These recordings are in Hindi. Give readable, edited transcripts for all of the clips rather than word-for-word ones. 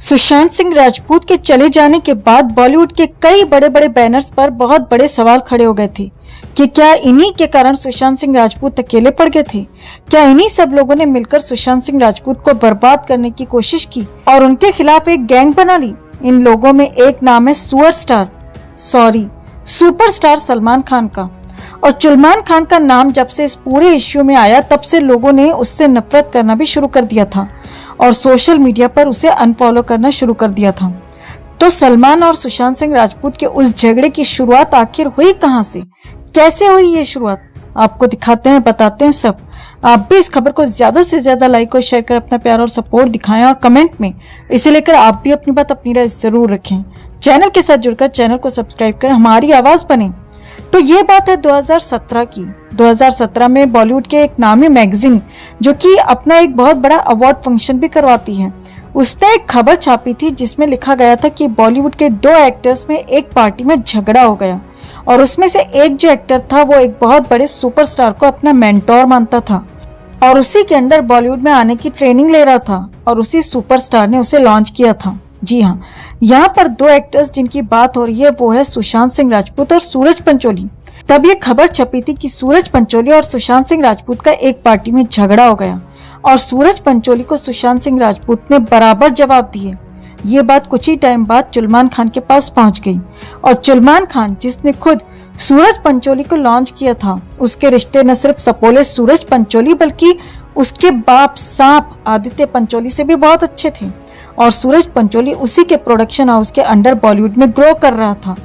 सुशांत सिंह राजपूत के चले जाने के बाद बॉलीवुड के कई बड़े बड़े बैनर्स पर बहुत बड़े सवाल खड़े हो गए थे कि क्या इन्हीं के कारण सुशांत सिंह राजपूत अकेले पड़ गए थे। क्या इन्हीं सब लोगों ने मिलकर सुशांत सिंह राजपूत को बर्बाद करने की कोशिश की और उनके खिलाफ एक गैंग बना ली। इन लोगों में एक नाम है सुपरस्टार सलमान खान का। और सलमान खान का नाम जब से इस पूरे इश्यू में आया तब से लोगों ने उससे नफरत करना भी शुरू कर दिया था और सोशल मीडिया पर उसे अनफॉलो करना शुरू कर दिया था। तो सलमान और सुशांत सिंह राजपूत के उस झगड़े की शुरुआत आखिर हुई कहां से, कैसे हुई ये शुरुआत, आपको दिखाते हैं, बताते हैं सब। आप भी इस खबर को ज्यादा से ज्यादा लाइक और शेयर कर अपना प्यार और सपोर्ट दिखाएं और कमेंट में इसे लेकर आप भी अपनी बात अपनी राय जरूर रखें। चैनल के साथ जुड़कर चैनल को सब्सक्राइब कर हमारी आवाज बने। तो ये बात है 2017 की। 2017 में बॉलीवुड के एक नामी मैगजीन जो कि अपना एक बहुत बड़ा अवार्ड फंक्शन भी करवाती है, उसने एक खबर छापी थी जिसमें लिखा गया था कि बॉलीवुड के दो एक्टर्स में एक पार्टी में झगड़ा हो गया और उसमें से एक जो एक्टर था वो एक बहुत बड़े सुपरस्टार को अपना मेंटोर मानता था और उसी के अंडर बॉलीवुड में आने की ट्रेनिंग ले रहा था और उसी सुपरस्टार ने उसे लॉन्च किया था। जी हाँ, यहाँ पर दो एक्टर्स जिनकी बात हो रही है वो है सुशांत सिंह राजपूत और सूरज पंचोली। तब ये खबर छपी थी कि सूरज पंचोली और सुशांत सिंह राजपूत का एक पार्टी में झगड़ा हो गया और सूरज पंचोली को सुशांत सिंह राजपूत ने बराबर जवाब दिए। ये बात कुछ ही टाइम बाद सलमान खान के पास पहुंच गई और सलमान खान जिसने खुद सूरज पंचोली को लॉन्च किया था, उसके रिश्ते न सिर्फ सपोले सूरज पंचोली बल्कि उसके बाप सांप आदित्य पंचोली से भी बहुत अच्छे थे और सूरज पंचोली उसी के प्रोडक्शन हाउस के अंडर बॉलीवुड में ग्रो कर रहा था।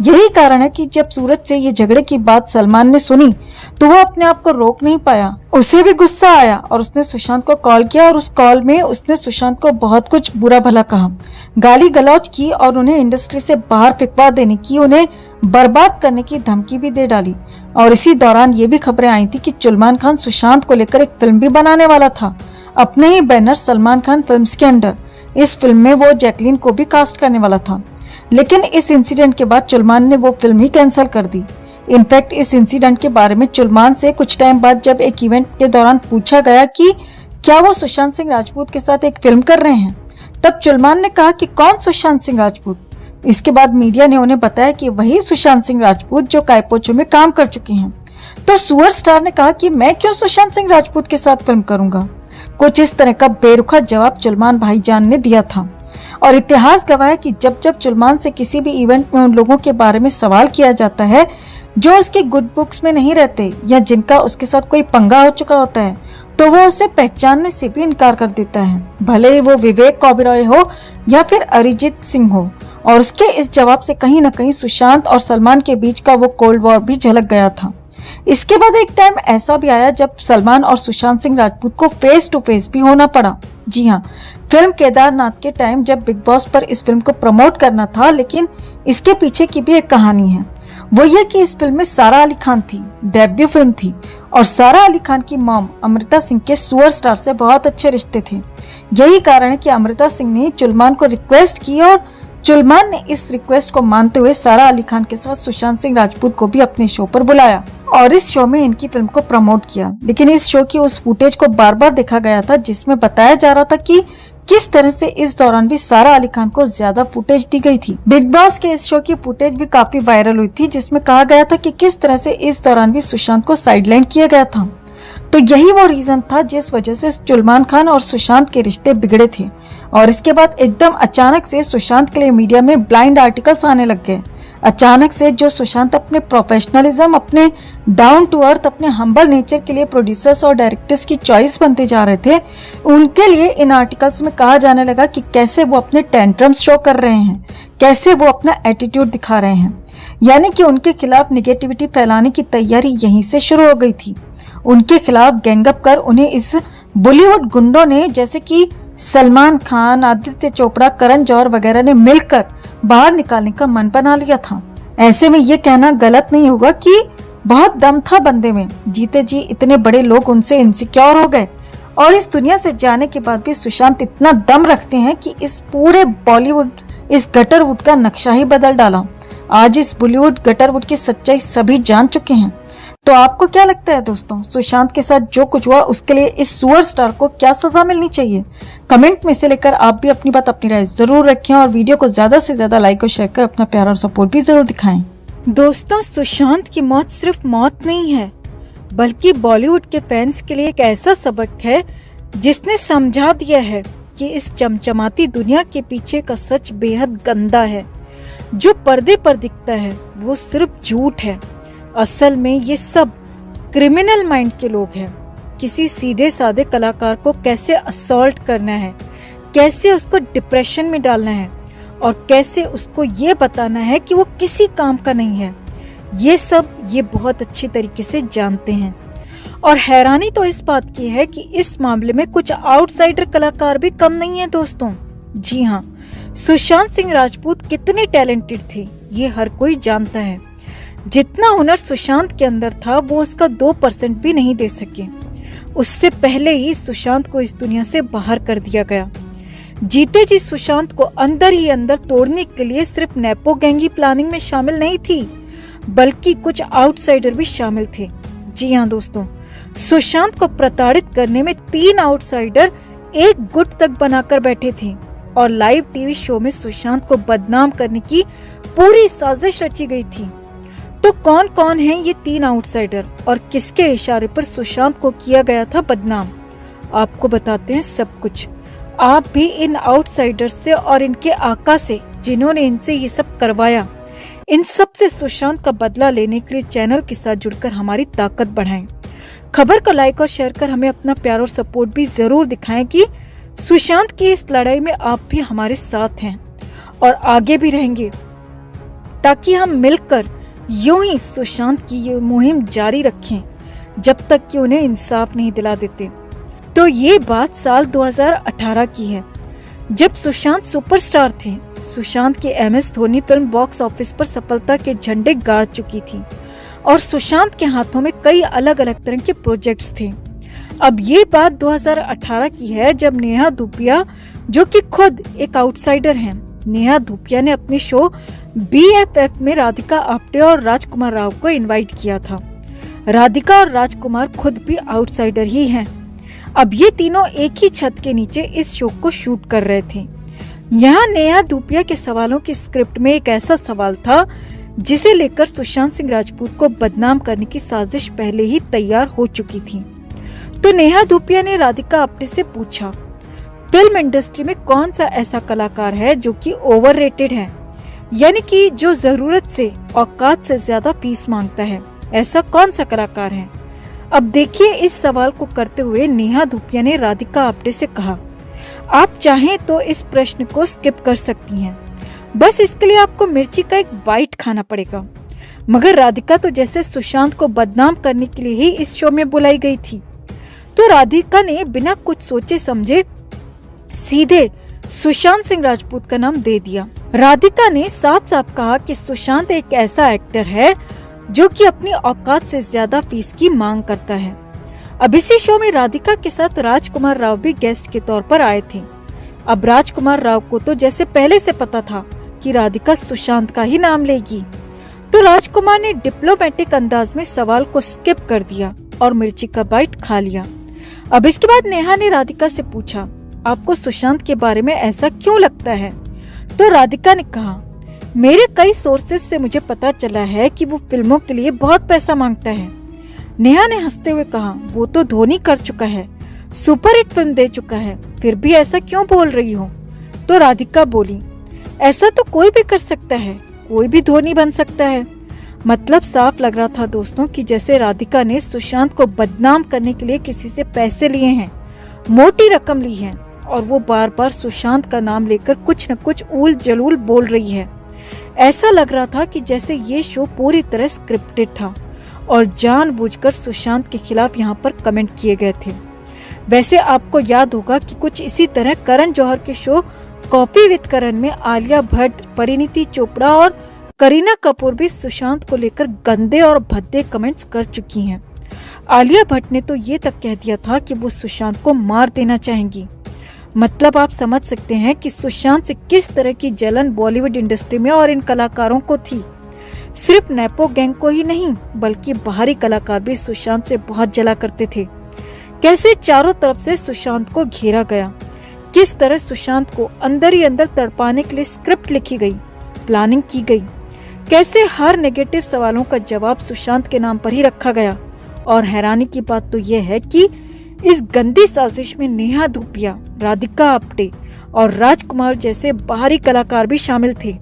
यही कारण है कि जब सूरज से ये झगड़े की बात सलमान ने सुनी तो वो अपने आप को रोक नहीं पाया, उसे भी गुस्सा आया और उसने सुशांत को कॉल किया और उस कॉल में उसने सुशांत को बहुत कुछ बुरा भला कहा, गाली गलौज की और उन्हें इंडस्ट्री से बाहर फेंकवा देने की, उन्हें बर्बाद करने की धमकी भी दे डाली। और इसी दौरान ये भी खबरें आई थी कि सलमान खान सुशांत को लेकर एक फिल्म भी बनाने वाला था अपने ही बैनर सलमान खान फिल्म्स के अंडर। इस फिल्म में वो जैकलीन को भी कास्ट करने वाला था, लेकिन इस इंसिडेंट के बाद सलमान ने वो फिल्म ही कैंसिल कर दी। इनफैक्ट इस इंसिडेंट के बारे में सलमान से कुछ टाइम बाद जब एक इवेंट के दौरान पूछा गया कि क्या वो सुशांत सिंह राजपूत के साथ एक फिल्म कर रहे हैं, तब सलमान ने कहा कि कौन सुशांत सिंह राजपूत। इसके बाद मीडिया ने उन्हें बताया कि वही सुशांत सिंह राजपूत जो कायपोचो में काम कर चुके हैं। तो सुपरस्टार ने कहा कि मैं क्यों सुशांत सिंह राजपूत के साथ फिल्म करूंगा। कुछ इस तरह का बेरुखा जवाब सलमान भाईजान ने दिया था और इतिहास गवाह है कि जब जब सलमान से किसी भी इवेंट में उन लोगों के बारे में सवाल किया जाता है जो उसके गुड बुक्स में नहीं रहते या जिनका उसके साथ कोई पंगा हो चुका होता है, तो वो उसे पहचानने से भी इनकार कर देता है, भले ही वो विवेक ओबेरॉय हो या फिर अरिजीत सिंह हो। और उसके इस जवाब से कहीं न कहीं सुशांत और सलमान के बीच का वो कोल्ड वॉर भी झलक गया था। इसके बाद एक टाइम ऐसा भी आया जब सलमान और सुशांत सिंह राजपूत को फेस टू फेस भी होना पड़ा। जी हाँ, फिल्म केदारनाथ के टाइम जब बिग बॉस पर इस फिल्म को प्रमोट करना था, लेकिन इसके पीछे की भी एक कहानी है। वो ये कि इस फिल्म में सारा अली खान थी, डेब्यू फिल्म थी और सारा अली खान की मॉम अमृता सिंह के सुपरस्टार से बहुत अच्छे रिश्ते थे। यही कारण है कि अमृता सिंह ने सलमान को रिक्वेस्ट की और सलमान ने इस रिक्वेस्ट को मानते हुए सारा अली खान के साथ सुशांत सिंह राजपूत को भी अपने शो पर बुलाया और इस शो में इनकी फिल्म को प्रमोट किया। लेकिन इस शो की उस फुटेज को बार बार देखा गया था जिसमें बताया जा रहा था कि किस तरह से इस दौरान भी सारा अली खान को ज्यादा फुटेज दी गई थी। बिग बॉस के इस शो की फुटेज भी काफी वायरल हुई थी जिसमें कहा गया था कि किस तरह से इस दौरान भी सुशांत को साइडलाइन किया गया था। तो यही वो रीजन था जिस वजह से सलमान खान और सुशांत के रिश्ते बिगड़े थे और इसके बाद एकदम अचानक से सुशांत के लिए मीडिया में ब्लाइंड आर्टिकल्स आने लग गए। अचानक से जो सुशांत अपने प्रोफेशनलिज्म, अपने डाउन टू अर्थ, अपने हम्बल नेचर के लिए प्रोड्यूसर्स और डायरेक्टर्स की चॉइस बनते जा रहे थे, उनके लिए इन आर्टिकल्स में कहा जाने लगा कि कैसे वो अपने टेंट्रम्स शो कर रहे हैं, कैसे वो अपना एटीट्यूड दिखा रहे हैं। यानी कि उनके खिलाफ निगेटिविटी फैलाने की तैयारी यहीं से शुरू हो गई थी। उनके खिलाफ गैंगअप कर उन्हें इस बॉलीवुड गुंडों ने, जैसे कि सलमान खान, आदित्य चोपड़ा, करण जौहर वगैरह ने मिलकर बाहर निकालने का मन बना लिया था। ऐसे में ये कहना गलत नहीं होगा कि बहुत दम था बंदे में, जीते जी इतने बड़े लोग उनसे इनसिक्योर हो गए और इस दुनिया से जाने के बाद भी सुशांत इतना दम रखते हैं कि इस पूरे बॉलीवुड, इस गटरवुड का नक्शा ही बदल डाला। आज इस बॉलीवुड गटरवुड की सच्चाई सभी जान चुके हैं। तो आपको क्या लगता है दोस्तों, सुशांत के साथ जो कुछ हुआ उसके लिए इस सुपर स्टार को क्या सजा मिलनी चाहिए? कमेंट में से लेकर आप भी अपनी बात, अपनी राय जरूर रखें और वीडियो को ज्यादा से ज्यादा लाइक और शेयर कर अपना प्यार और सपोर्ट भी जरूर दिखाएं। दोस्तों, सुशांत की मौत सिर्फ मौत नहीं है, बल्कि बॉलीवुड के फैंस के लिए एक ऐसा सबक है जिसने समझा दिया है कि इस चमचमाती दुनिया के पीछे का सच बेहद गंदा है। जो पर्दे पर दिखता है वो सिर्फ झूठ है। असल में ये सब क्रिमिनल माइंड के लोग हैं। किसी सीधे साधे कलाकार को कैसे असॉल्ट करना है, कैसे उसको डिप्रेशन में डालना है और कैसे उसको ये बताना है कि वो किसी काम का नहीं है, ये बहुत अच्छी तरीके से जानते हैं। और हैरानी तो इस बात की है कि इस मामले में कुछ आउटसाइडर कलाकार भी कम नहीं है दोस्तों। जी हाँ, सुशांत सिंह राजपूत कितने टैलेंटेड थे ये हर कोई जानता है। जितना हुनर सुशांत के अंदर था वो उसका 2% भी नहीं दे सके। उससे पहले ही सुशांत को इस दुनिया से बाहर कर दिया गया। जीते जी सुशांत को अंदर ही अंदर तोड़ने के लिए सिर्फ नेपो गैंग ही प्लानिंग में शामिल नहीं थी, बल्कि कुछ आउटसाइडर भी शामिल थे। जी हाँ दोस्तों, सुशांत को प्रताड़ित करने में 3 आउटसाइडर एक गुट तक बनाकर बैठे थे और लाइव टीवी शो में सुशांत को बदनाम करने की पूरी साजिश रची गई थी। तो कौन कौन हैं ये 3 आउटसाइडर और किसके इशारे पर सुशांत को किया गया था बदनाम? आपको बताते हैं सब कुछ। आप भी इन आउटसाइडर से और इनके आका से, जिन्होंने इनसे ये सब करवाया, इन सब से सुशांत का बदला लेने के लिए चैनल के साथ जुड़कर हमारी ताकत बढ़ाएं। खबर को लाइक और शेयर कर हमें अपना प्यार और सपोर्ट भी जरूर दिखाएं कि सुशांत की इस लड़ाई में आप भी हमारे साथ हैं और आगे भी रहेंगे, ताकि हम मिलकर यूं ही सुशांत की ये मुहिम जारी रखें जब तक कि उन्हें इंसाफ नहीं दिला देते। तो ये बात साल 2018 की है, जब सुशांत सुपरस्टार थे। सुशांत की MS Dhoni film box office पर सफलता के झंडे गाड़ चुकी थी और सुशांत के हाथों में कई अलग अलग तरह के प्रोजेक्ट्स थे। अब ये बात 2018 की है, जब नेहा धूपिया, जो कि खुद एक आउटसाइडर हैं, नेहा धूपिया ने अपने शो BFF में राधिका आप्टे और राजकुमार राव को इनवाइट किया था। राधिका और राजकुमार खुद भी आउटसाइडर ही हैं। अब ये तीनों एक ही छत के नीचे इस शो को शूट कर रहे थे। यहाँ नेहा धूपिया के सवालों की स्क्रिप्ट में एक ऐसा सवाल था जिसे लेकर सुशांत सिंह राजपूत को बदनाम करने की साजिश पहले ही तैयार हो चुकी थी। तो नेहा धूपिया ने राधिका आप्टे से पूछा, फिल्म इंडस्ट्री में कौन सा ऐसा कलाकार है जो कि ओवररेटेड है, यानी कि जो जरूरत से औकात से ज्यादा फीस मांगता है, ऐसा कौन सा कलाकार है? अब देखिए, इस सवाल को करते हुए नेहा धूपिया ने राधिका आप्टे से कहा, आप चाहें तो इस प्रश्न को स्किप कर सकती हैं, बस इसके लिए आपको मिर्ची का एक बाइट खाना पड़ेगा। मगर राधिका तो जैसे सुशांत को बदनाम करने के लिए ही इस शो में बुलाई गई थी। तो राधिका ने बिना कुछ सोचे समझे सीधे सुशांत सिंह राजपूत का नाम दे दिया। राधिका ने साफ साफ कहा कि सुशांत एक ऐसा एक्टर है जो कि अपनी औकात से ज्यादा फीस की मांग करता है। अब इसी शो में राधिका के साथ राजकुमार राव भी गेस्ट के तौर पर आए थे। अब राजकुमार राव को तो जैसे पहले से पता था कि राधिका सुशांत का ही नाम लेगी, तो राजकुमार ने डिप्लोमेटिक अंदाज में सवाल को स्किप कर दिया और मिर्ची का बाइट खा लिया। अब इसके बाद नेहा ने राधिका से पूछा, आपको सुशांत के बारे में ऐसा क्यों लगता है? तो राधिका ने कहा, मेरे कई सोर्सेज से मुझे पता चला है कि वो फिल्मों के लिए बहुत पैसा मांगता है। नेहा ने हंसते हुए कहा, वो तो धोनी कर चुका है, सुपरहिट फिल्म दे चुका है, फिर भी ऐसा क्यों बोल रही हो? तो राधिका बोली, ऐसा तो कोई भी कर सकता है, कोई भी धोनी बन सकता है। मतलब साफ लग रहा था दोस्तों कि जैसे राधिका ने सुशांत को बदनाम करने के लिए किसी से पैसे लिए हैं, मोटी रकम ली है, और वो बार बार सुशांत का नाम लेकर कुछ न कुछ ऊल जलूल बोल रही है। ऐसा लग रहा था कि जैसे ये शो पूरी तरह स्क्रिप्टेड था और जानबूझकर सुशांत के खिलाफ यहाँ पर कमेंट किए गए थे। वैसे आपको याद होगा कि कुछ इसी तरह करण जौहर के शो कॉफी विद करण में आलिया भट्ट, परिणीति चोपड़ा और करीना कपूर भी सुशांत को लेकर गंदे और भद्दे कमेंट्स कर चुकी हैं। आलिया भट्ट ने तो ये तक कह दिया था कि वो सुशांत को मार देना चाहेंगी। मतलब आप समझ सकते हैं कि सुशांत से किस तरह की जलन बॉलीवुड इंडस्ट्री में और इन कलाकारों को थी। सिर्फ नेपो गैंग को ही नहीं बल्कि बाहरी कलाकार भी सुशांत से बहुत जला करते थे। कैसे चारों तरफ से सुशांत को घेरा गया, किस तरह सुशांत को अंदर ही अंदर तड़पाने के लिए स्क्रिप्ट लिखी गई, प्लानिंग की गई, कैसे हर नेगेटिव सवालों का जवाब सुशांत के नाम पर ही रखा गया। और हैरानी की बात तो यह है कि इस गंदी साजिश में नेहा धूपिया, राधिका आप्टे और राजकुमार जैसे बाहरी कलाकार भी शामिल थे।